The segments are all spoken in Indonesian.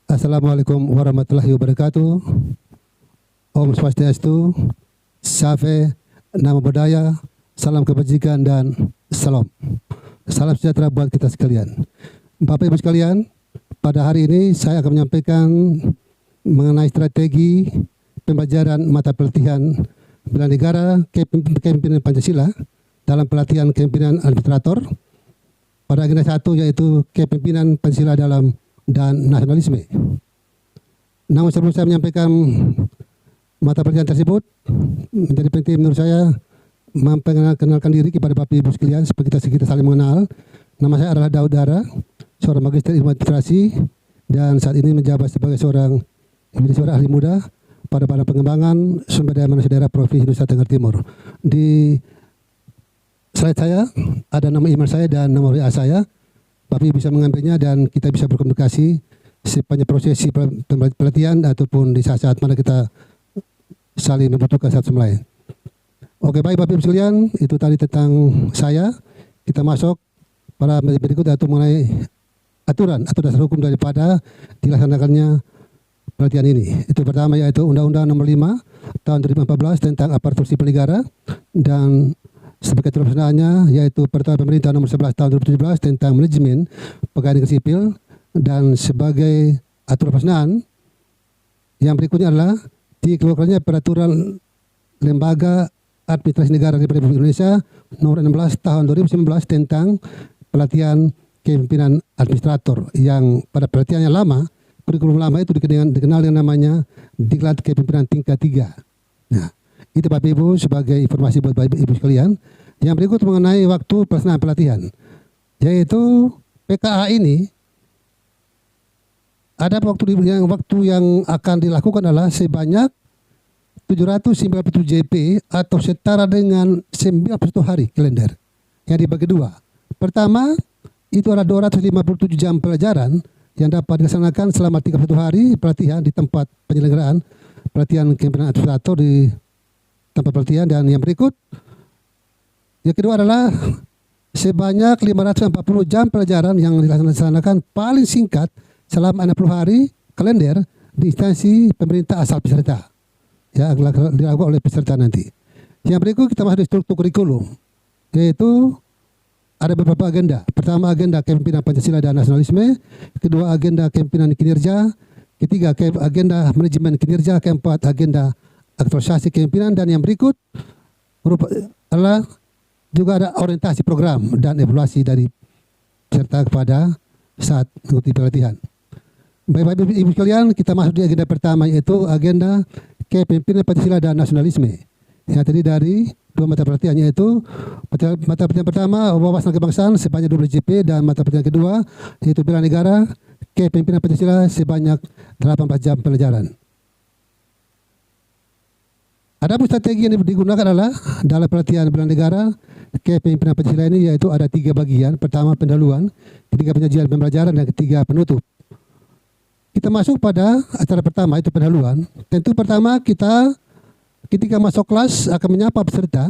Assalamualaikum warahmatullahi wabarakatuh. Om Swastiastu, Safe, Namo Buddhaya, salam kebajikan dan salam. Salam sejahtera buat kita sekalian. Bapak Ibu sekalian, pada hari ini saya akan menyampaikan mengenai strategi pembelajaran mata pelatihan bela negara kepemimpinan Pancasila dalam pelatihan kepemimpinan administrator pada agenda 1, yaitu kepemimpinan Pancasila dan nasionalisme. Namun sebelum saya menyampaikan mata pelajaran tersebut, menjadi penting menurut saya memperkenalkan diri kepada Bapak Ibu sekalian supaya kita saling mengenal. Nama saya adalah Daud Dara, seorang magister ilmu administrasi dan saat ini menjabat sebagai seorang ahli muda pada Badan Pengembangan Sumber Daya Manusia Daerah Provinsi Nusa Tenggara Timur. Di slide saya ada nama email saya dan nomor WA saya. Bapak Ibu bisa mengambilnya dan kita bisa berkomunikasi sepanjang prosesi pelatihan ataupun di saat-saat mana kita saling membutuhkan satu sama lain. Oke, baik Bapak Ibu sekalian, itu tadi tentang saya. Kita masuk pada berikut yaitu mengenai aturan atau dasar hukum daripada dilaksanakannya pelatihan ini. Itu pertama yaitu Undang-Undang Nomor 5 Tahun 2014 tentang aparatur sipil negara, dan sebagai pelaksanaannya yaitu Peraturan Pemerintah Nomor 11 Tahun 2017 tentang manajemen pegawai negeri sipil, dan sebagai aturan pelaksanaan yang berikutnya adalah dikeluarkannya Peraturan Lembaga Administrasi Negara Republik Indonesia Nomor 16 Tahun 2019 tentang pelatihan kepemimpinan administrator, yang pada pelatihan yang lama, kurikulum lama itu dikenal dengan namanya Diklat Kepemimpinan Tingkat 3. Nah, itu Bapak Ibu sebagai informasi buat Bapak Ibu sekalian. Yang berikut mengenai waktu pelaksanaan pelatihan, yaitu PKA ini ada waktu yang akan dilakukan adalah sebanyak 797 JP atau setara dengan 91 hari kalender yang dibagi dua. Pertama itu adalah 257 jam pelajaran yang dapat dilaksanakan selama 31 hari pelatihan di tempat penyelenggaraan pelatihan kepemimpinan administrator di tempat pelatihan. Dan yang berikut, yang kedua adalah sebanyak 540 jam pelajaran yang dilaksanakan paling singkat selama 60 hari kalender di instansi pemerintah asal peserta, ya, dilakukan oleh peserta nanti. Yang berikut kita masuk di struktur kurikulum, yaitu ada beberapa agenda. Pertama, agenda kepemimpinan Pancasila dan nasionalisme. Kedua, agenda kepemimpinan kinerja. Ketiga, agenda manajemen kinerja. Keempat, agenda aktualisasi kepemimpinan. Dan yang berikut adalah juga ada orientasi program dan evaluasi dari peserta kepada saat mengikuti pelatihan. Baik-baik Ibu sekalian, kita masuk di agenda pertama, yaitu agenda kepemimpinan Pancasila dan nasionalisme, yang terdiri dari dua mata pelatihan, yaitu mata pelatihan pertama wawasan kebangsaan sebanyak 12 JP, dan mata pelatihan kedua yaitu bela negara kepemimpinan Pancasila sebanyak 18 jam pelajaran. Adapun strategi yang digunakan adalah dalam pelatihan bela negara kepemimpinan Pancasila ini, yaitu ada 3 bagian. Pertama pendahuluan, ketiga penyajian pembelajaran, dan ketiga penutup. Kita masuk pada acara pertama, itu pendahuluan. Tentu pertama kita ketika masuk kelas akan menyapa peserta,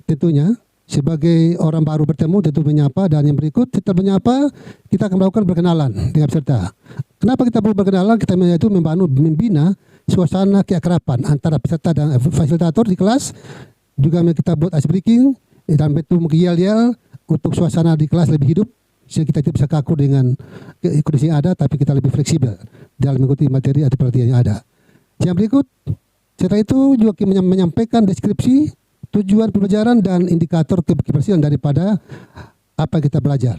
tentunya sebagai orang baru bertemu tentu menyapa, dan yang berikut setelah menyapa kita akan melakukan perkenalan dengan peserta. Kenapa kita perlu berkenalan? Kita yaitu membina suasana keakraban antara peserta dan fasilitator di kelas. Juga kita buat ice breaking dan itu yel-yel untuk suasana di kelas lebih hidup, sehingga kita tidak bisa kaku dengan kondisi yang ada, tapi kita lebih fleksibel dalam mengikuti materi atau pelatihan yang ada. Yang berikut, setelah itu juga menyampaikan deskripsi tujuan pembelajaran dan indikator keberhasilan daripada apa yang kita belajar.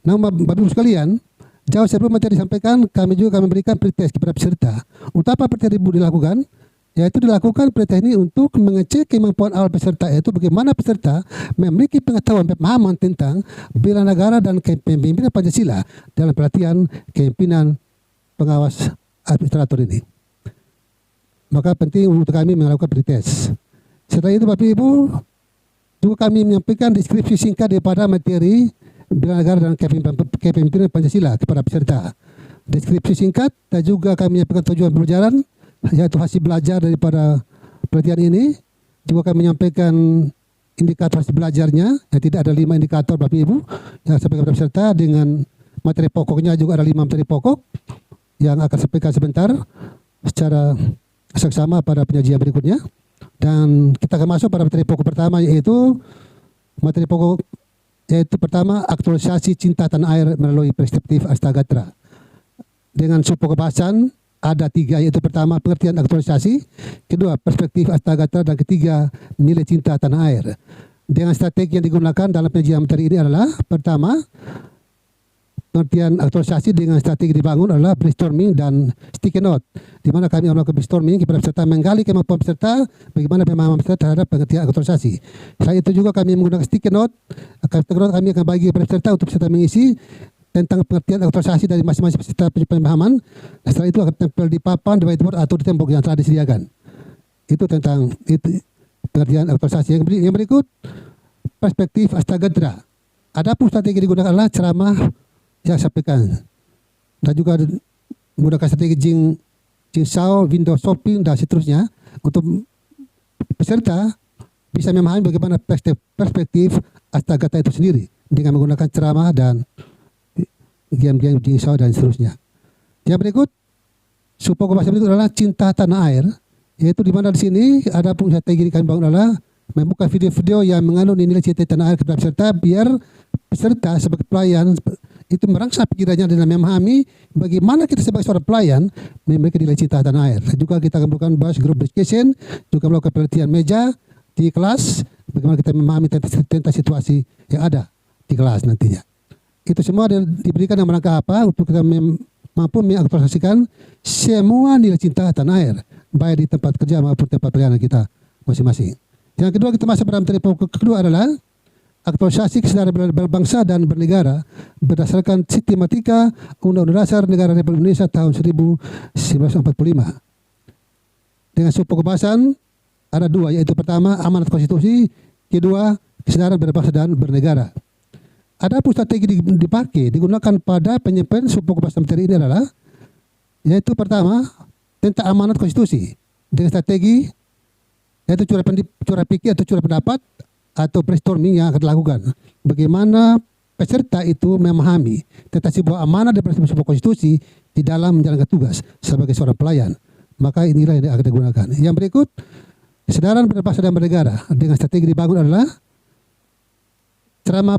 Nah, Bapak Ibu sekalian, jauh sebelum materi disampaikan, kami juga akan memberikan pretest kepada peserta. Untuk apa pretest dilakukan? Yaitu dilakukan pretest ini untuk mengecek kemampuan awal peserta, yaitu bagaimana peserta memiliki pengetahuan pemahaman tentang bela negara dan kepemimpinan Pancasila dalam pelatihan kepemimpinan pengawas administrator ini. Maka penting untuk kami melakukan pretest. Setelah itu Bapak Ibu, juga kami menyampaikan deskripsi singkat daripada materi bela negara dan kepemimpinan Pancasila kepada peserta. Deskripsi singkat, dan juga kami menyampaikan tujuan pembelajaran, yaitu hasil belajar daripada pelatihan ini. Juga kami menyampaikan indikator hasil belajarnya, yang tidak ada 5 indikator Bapak Ibu yang disampaikan kepada peserta, dengan materi pokoknya juga ada 5 materi pokok. yang akan sampaikan sebentar secara seksama pada penyajian berikutnya. Dan kita akan masuk pada materi pokok pertama, yaitu pertama, aktualisasi cinta tanah air melalui perspektif Astagatra. Dengan subpokok bahasan ada 3, yaitu pertama pengertian aktualisasi, kedua perspektif Astagatra, dan ketiga nilai cinta tanah air. Dengan strategi yang digunakan dalam penyajian materi ini adalah pertama, pengertian aktualisasi dengan strategi dibangun adalah brainstorming dan sticky note, di mana kami melakukan brainstorming kepada peserta, menggali kemampuan peserta, bagaimana pemahaman peserta terhadap pengertian aktualisasi. Selain itu juga kami menggunakan sticky note. Kami akan bagi kepada peserta untuk peserta mengisi tentang pengertian aktualisasi dari masing-masing peserta pemahaman. Setelah itu akan tempel di papan, di whiteboard atau di tembok yang telah disediakan. Itu tentang pengertian aktualisasi. Yang berikut, perspektif Astagatra. Adapun strategi digunakan adalah ceramah yang sampaikan, dan juga menggunakan strategi Jing Sao, window shopping, dan seterusnya untuk peserta bisa memahami bagaimana perspektif Astagatra itu sendiri dengan menggunakan ceramah dan game-game Jing Sao dan seterusnya. Yang berikut, subpokok bahasa berikut adalah cinta tanah air, yaitu di mana di sini ada pun strategi kami bangun adalah membuka video-video yang mengandung nilai cinta tanah air kepada peserta, biar peserta sebagai pelayan itu merangsang pikirannya dan memahami bagaimana kita sebagai seorang pelayan memiliki nilai cinta tanah air. Juga kita akan melakukan bahas group discussion, juga melakukan penelitian meja di kelas, bagaimana kita memahami tentang situasi yang ada di kelas nantinya. Itu semua diberikan dalam rangka apa? Untuk kita mampu mengaktualisasikan semua nilai cinta tanah air, baik di tempat kerja maupun tempat pelayanan kita masing-masing. Yang kedua, kita masuk pada materi pokok kedua adalah aktualisasi kesadaran berbangsa dan bernegara berdasarkan sistematika Undang-Undang Dasar Negara Republik Indonesia tahun 1945. Dengan subpokok bahasan ada 2, yaitu pertama amanat konstitusi, kedua kesadaran berbangsa dan bernegara. Ada pun strategi digunakan pada penyampaian subpokok bahasan materi ini adalah, yaitu pertama tentang amanat konstitusi dengan strategi yaitu curah pikir atau curah pendapat atau brainstorming yang akan dilakukan. Bagaimana peserta itu memahami tentang sebuah amanah daripada sebuah konstitusi di dalam menjalankan tugas sebagai seorang pelayan. Maka inilah yang akan digunakan. Yang berikut, kesadaran berbangsa dan bernegara dengan strategi dibangun adalah ceramah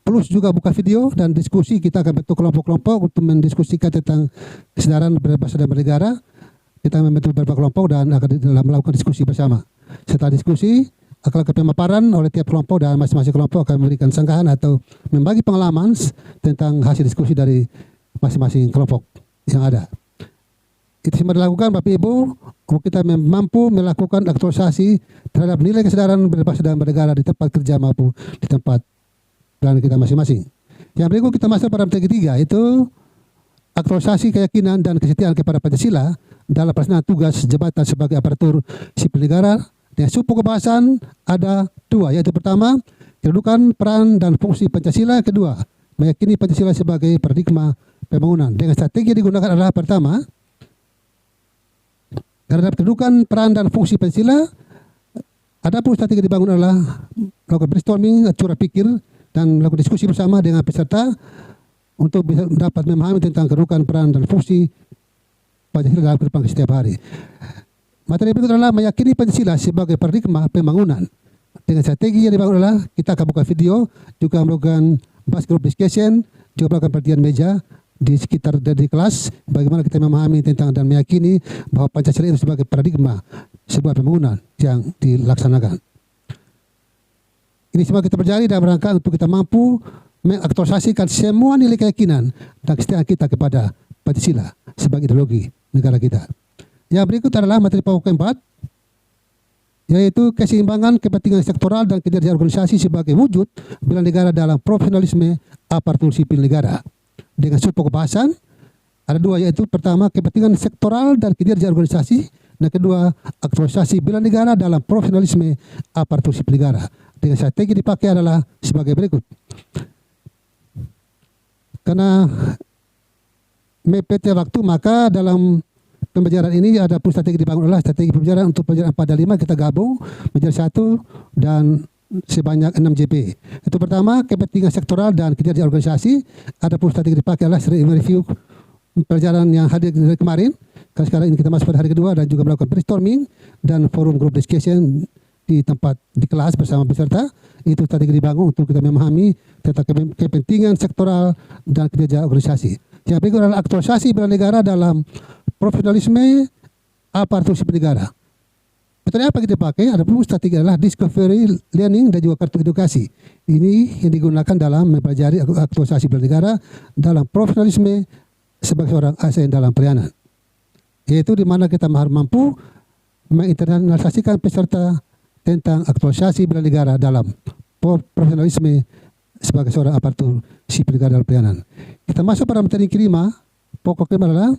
plus juga buka video dan diskusi. Kita akan bentuk kelompok-kelompok untuk mendiskusikan tentang kesadaran berbangsa dan bernegara. Kita membentuk beberapa kelompok dan akan melakukan diskusi bersama. Setelah diskusi, akan pemaparan oleh tiap kelompok, dan masing-masing kelompok akan memberikan sanggahan atau membagi pengalaman tentang hasil diskusi dari masing-masing kelompok yang ada. Itu semua dilakukan Bapak Ibu untuk kita mampu melakukan aktualisasi terhadap nilai kesadaran berbangsa dan bernegara di tempat kerja maupun di tempat pelayanan kita masing-masing. Yang berikut kita masuk pada materi ketiga, yaitu aktualisasi keyakinan dan kesetiaan kepada Pancasila dalam pelaksanaan tugas jabatan sebagai aparatur sipil negara. Dengan subpokok bahasan ada 2, yaitu pertama kedudukan, peran, dan fungsi Pancasila. Kedua, meyakini Pancasila sebagai paradigma pembangunan. Dengan strategi yang digunakan adalah pertama, terhadap kedudukan, peran, dan fungsi Pancasila. Adapun strategi yang dibangun adalah melakukan brainstorming, curah pikir, dan melakukan diskusi bersama dengan peserta untuk bisa dapat memahami tentang kedudukan, peran, dan fungsi Pancasila dalam kehidupan setiap hari. Materi berikut adalah meyakini Pancasila sebagai paradigma pembangunan. Dengan strategi yang dibangun adalah kita akan buka video, juga melakukan bahas group discussion, juga melakukan penelitian meja di sekitar dari kelas, bagaimana kita memahami tentang dan meyakini bahwa Pancasila itu sebagai paradigma sebuah pembangunan yang dilaksanakan. Ini semua kita berjari dalam rangka untuk kita mampu mengaktualisasikan semua nilai keyakinan dan kesetiaan kita kepada Pancasila sebagai ideologi negara kita. Yang berikut adalah materi pokok keempat, yaitu keseimbangan kepentingan sektoral dan kinerja organisasi sebagai wujud bela negara dalam profesionalisme aparatur sipil negara. Dengan subpokok bahasan ada 2, yaitu pertama kepentingan sektoral dan kinerja organisasi, dan kedua aktualisasi bela negara dalam profesionalisme aparatur sipil negara. Dengan strategi dipakai adalah sebagai berikut. Karena mepetnya waktu, maka dalam pembelajaran ini ada pun strategi dibangun adalah strategi pembelajaran untuk pelajaran 4 dan 5 kita gabung menjadi 1 dan sebanyak 6 JP. Itu pertama kepentingan sektoral dan kinerja organisasi. Ada pun strategi dipakai adalah sering review pelajaran yang hadir dari kemarin. Sekarang ini kita masuk pada hari kedua dan juga melakukan brainstorming dan forum group discussion di tempat di kelas bersama peserta. Itu strategi dibangun untuk kita memahami tentang kepentingan sektoral dan kinerja organisasi. Yang berikut adalah aktualisasi bela negara dalam profesionalisme aparatur sipil negara. Metode apa kita pakai? Ada pun strategi adalah discovery, learning, dan juga kartu edukasi. Ini yang digunakan dalam mempelajari aktualisasi bela negara dalam profesionalisme sebagai seorang ASN dalam pelayanan. Yaitu di mana kita harus mampu menginternalisasikan peserta tentang aktualisasi bela negara dalam profesionalisme sebagai seorang aparatur sipil negara dalam pelayanan. Kita masuk pada materi kelima. Pokok kelima adalah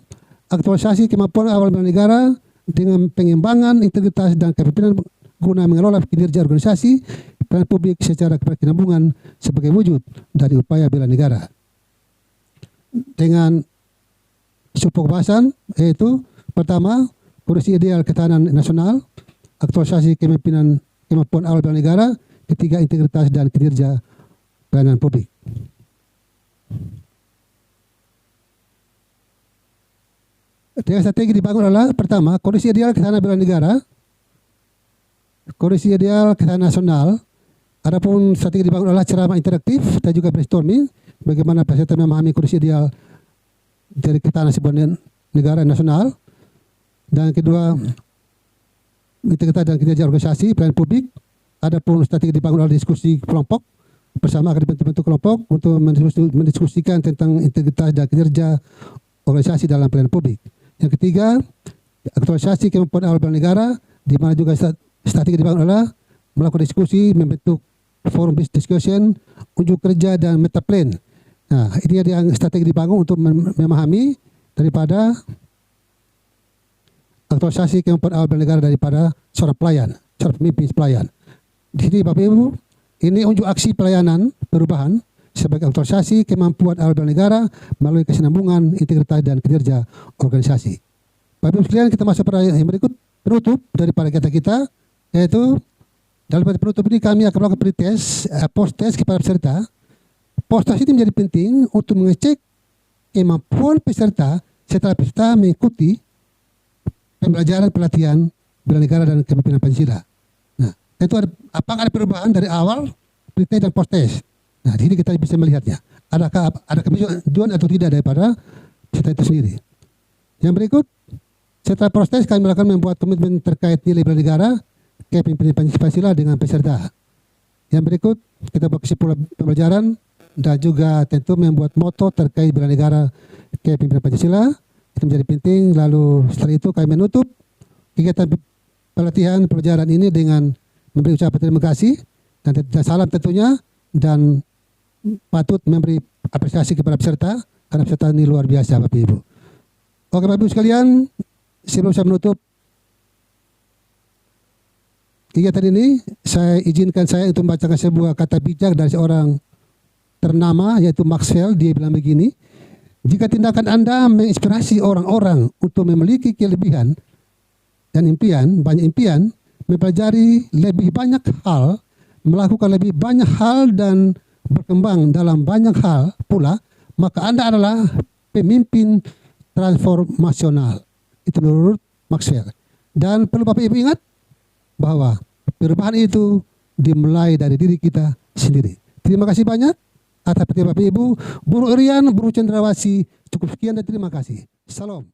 aktualisasi kemampuan awal bela negara dengan pengembangan integritas dan kepemimpinan guna mengelola kinerja organisasi peran publik secara berkesinambungan sebagai wujud dari upaya bela negara. Dengan support bahasan yaitu pertama, kondisi ideal ketahanan nasional, aktualisasi kemampuan awal bela negara, ketiga, integritas dan kinerja pelayanan publik. Dengan strategi dibangun adalah pertama, kondisi ideal ketahanan bela negara, kondisi ideal ketahanan nasional. Adapun strategi dibangun adalah ceramah interaktif dan juga brainstorming bagaimana peserta memahami kondisi ideal dari ketahanan sebuah negara nasional. Dan kedua, integritas dan kinerja organisasi pelayanan publik. Adapun strategi dibangun adalah diskusi kelompok bersama akan dibentuk kelompok untuk mendiskusikan tentang integritas dan kinerja organisasi dalam pelayanan publik. Yang ketiga, aktualisasi kemampuan awal bela negara, di mana juga strategi dibangun adalah melakukan diskusi, membentuk forum discussion, unjuk kerja dan meta plan. Nah, ini yang strategi dibangun untuk memahami daripada aktualisasi kemampuan awal bela negara daripada seorang pelayan, seorang pemimpin pelayan. Di sini Bapak Ibu, ini unjuk aksi pelayanan perubahan sebagai aktualisasi kemampuan awal bela negara melalui kesinambungan, integritas dan kinerja organisasi. Bapak Ibu sekalian, kita masuk pada yang berikut, penutup daripada kita, yaitu dalam penutup ini kami akan melakukan pretest, post-test kepada peserta. Post-test ini menjadi penting untuk mengecek kemampuan peserta setelah peserta mengikuti pembelajaran pelatihan bela negara dan kepemimpinan Pancasila. Nah, itu apakah ada perubahan dari awal pretest dan post-test? Nah, di sini kita bisa melihatnya. Adakah ada kemajuan atau tidak daripada peserta itu sendiri. Yang berikut, setelah proses kami melakukan membuat komitmen terkait nilai bela negara, kepemimpinan Pancasila dengan peserta. Yang berikut, kita buat kesimpulan pembelajaran dan juga tentu membuat moto terkait bela negara, kepemimpinan Pancasila. Itu menjadi penting. Lalu setelah itu kami menutup kegiatan pelatihan pelajaran ini dengan memberi ucapan terima kasih dan salam tentunya, dan patut memberi apresiasi kepada peserta karena peserta ini luar biasa Bapak Ibu. Oke Bapak Ibu sekalian, sebelum saya menutup kegiatan ini, saya izinkan saya untuk membacakan sebuah kata bijak dari seorang ternama yaitu Maxwell. Dia bilang begini, jika tindakan Anda menginspirasi orang-orang untuk memiliki kelebihan dan impian, banyak impian, mempelajari lebih banyak hal, melakukan lebih banyak hal dan berkembang dalam banyak hal pula, maka Anda adalah pemimpin transformasional. Itu menurut Maxwell. Dan perlu Bapak Ibu ingat bahwa perubahan itu dimulai dari diri kita sendiri. Terima kasih banyak atas perhatian Bapak Ibu. Buru Irian, Buru Cendrawasih, cukup sekian dan terima kasih. Salam.